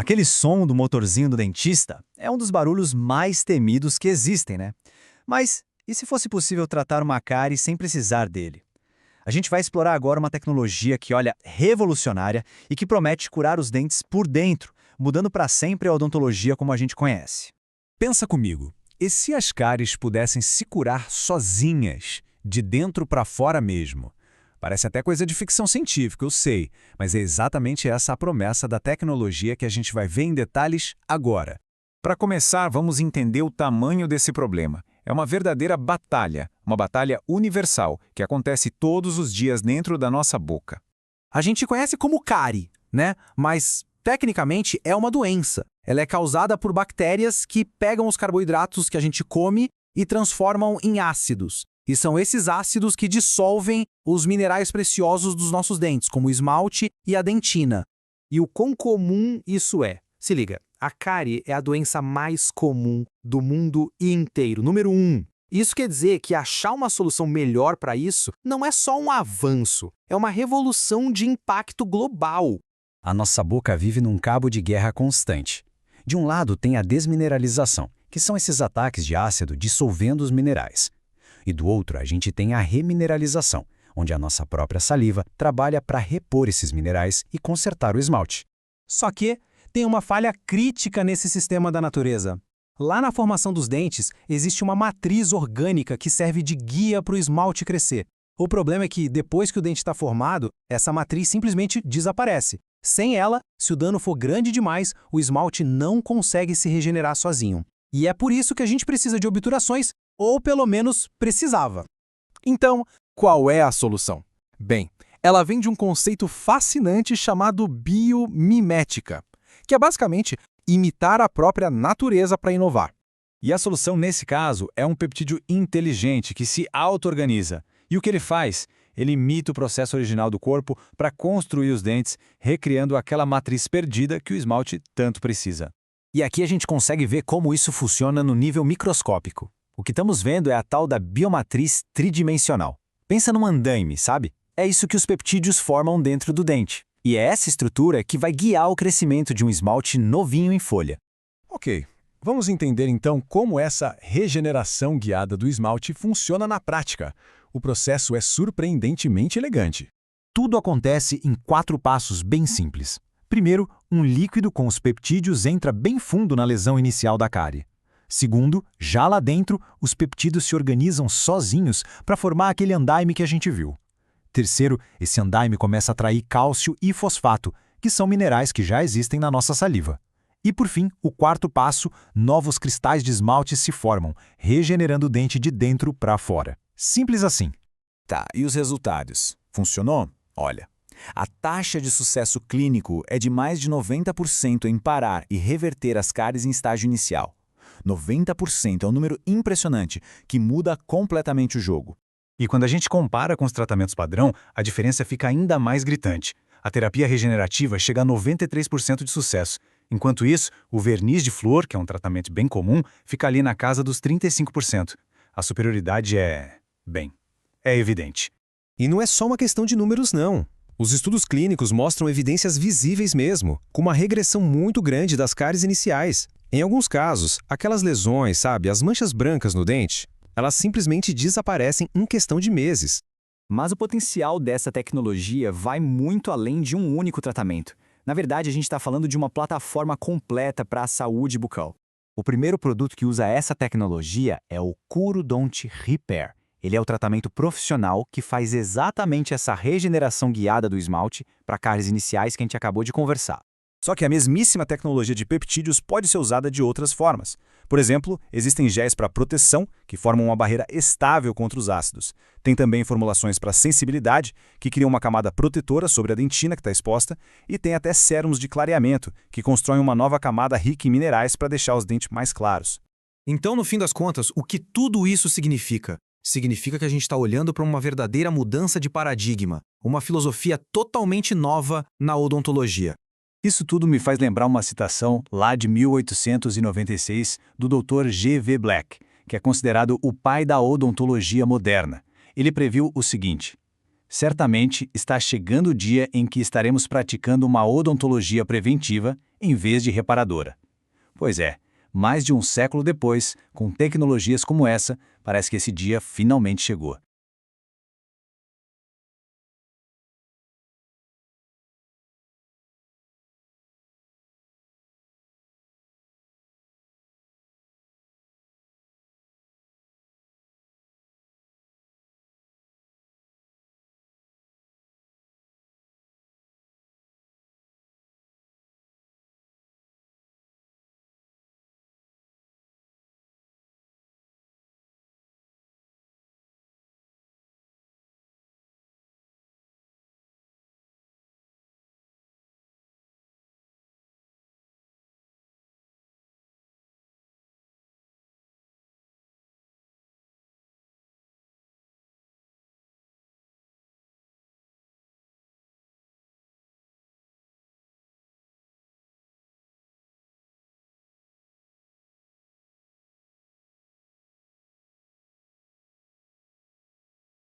Aquele som do motorzinho do dentista é um dos barulhos mais temidos que existem, né? Mas e se fosse possível tratar uma cárie sem precisar dele? A gente vai explorar agora uma tecnologia que, olha, revolucionária e que promete curar os dentes por dentro, mudando para sempre a odontologia como a gente conhece. Pensa comigo, e se as cáries pudessem se curar sozinhas, de dentro para fora mesmo? Parece até coisa de ficção científica, eu sei, mas é exatamente essa a promessa da tecnologia que a gente vai ver em detalhes agora. Para começar, vamos entender o tamanho desse problema. É uma verdadeira batalha, uma batalha universal, que acontece todos os dias dentro da nossa boca. A gente conhece como cárie, né? Mas, tecnicamente, é uma doença. Ela é causada por bactérias que pegam os carboidratos que a gente come e transformam em ácidos. E são esses ácidos que dissolvem os minerais preciosos dos nossos dentes, como o esmalte e a dentina. E o quão comum isso é? Se liga, a cárie é a doença mais comum do mundo inteiro, número 1. Isso quer dizer que achar uma solução melhor para isso não é só um avanço, é uma revolução de impacto global. A nossa boca vive num cabo de guerra constante. De um lado tem a desmineralização, que são esses ataques de ácido dissolvendo os minerais. E do outro, a gente tem a remineralização, onde a nossa própria saliva trabalha para repor esses minerais e consertar o esmalte. Só que tem uma falha crítica nesse sistema da natureza. Lá na formação dos dentes, existe uma matriz orgânica que serve de guia para o esmalte crescer. O problema é que, depois que o dente está formado, essa matriz simplesmente desaparece. Sem ela, se o dano for grande demais, o esmalte não consegue se regenerar sozinho. E é por isso que a gente precisa de obturações, ou pelo menos precisava. Então, qual é a solução? Bem, ela vem de um conceito fascinante chamado biomimética, que é basicamente imitar a própria natureza para inovar. E a solução nesse caso é um peptídeo inteligente que se auto-organiza. E o que ele faz? Ele imita o processo original do corpo para construir os dentes, recriando aquela matriz perdida que o esmalte tanto precisa. E aqui a gente consegue ver como isso funciona no nível microscópico. O que estamos vendo é a tal da biomatriz tridimensional. Pensa num andaime, sabe? É isso que os peptídeos formam dentro do dente. E é essa estrutura que vai guiar o crescimento de um esmalte novinho em folha. Ok, vamos entender então como essa regeneração guiada do esmalte funciona na prática. O processo é surpreendentemente elegante. Tudo acontece em 4 passos bem simples. Primeiro, um líquido com os peptídeos entra bem fundo na lesão inicial da cárie. Segundo, já lá dentro, os peptídeos se organizam sozinhos para formar aquele andaime que a gente viu. Terceiro, esse andaime começa a atrair cálcio e fosfato, que são minerais que já existem na nossa saliva. E por fim, o quarto passo, novos cristais de esmalte se formam, regenerando o dente de dentro para fora. Simples assim. Tá, e os resultados? Funcionou? Olha, a taxa de sucesso clínico é de mais de 90% em parar e reverter as cáries em estágio inicial. 90% é um número impressionante, que muda completamente o jogo. E quando a gente compara com os tratamentos padrão, a diferença fica ainda mais gritante. A terapia regenerativa chega a 93% de sucesso. Enquanto isso, o verniz de flúor, que é um tratamento bem comum, fica ali na casa dos 35%. A superioridade é evidente. E não é só uma questão de números, não. Os estudos clínicos mostram evidências visíveis mesmo, com uma regressão muito grande das cáries iniciais. Em alguns casos, aquelas lesões, sabe, as manchas brancas no dente, elas simplesmente desaparecem em questão de meses. Mas o potencial dessa tecnologia vai muito além de um único tratamento. Na verdade, a gente está falando de uma plataforma completa para a saúde bucal. O primeiro produto que usa essa tecnologia é o Curodont Repair. Ele é o tratamento profissional que faz exatamente essa regeneração guiada do esmalte para cáries iniciais que a gente acabou de conversar. Só que a mesmíssima tecnologia de peptídeos pode ser usada de outras formas. Por exemplo, existem géis para proteção, que formam uma barreira estável contra os ácidos. Tem também formulações para sensibilidade, que criam uma camada protetora sobre a dentina que está exposta, e tem até sérums de clareamento, que constroem uma nova camada rica em minerais para deixar os dentes mais claros. Então, no fim das contas, o que tudo isso significa? Significa que a gente está olhando para uma verdadeira mudança de paradigma, uma filosofia totalmente nova na odontologia. Isso tudo me faz lembrar uma citação lá de 1896 do Dr. G.V. Black, que é considerado o pai da odontologia moderna. Ele previu o seguinte: certamente está chegando o dia em que estaremos praticando uma odontologia preventiva em vez de reparadora. Pois é, mais de um século depois, com tecnologias como essa, parece que esse dia finalmente chegou.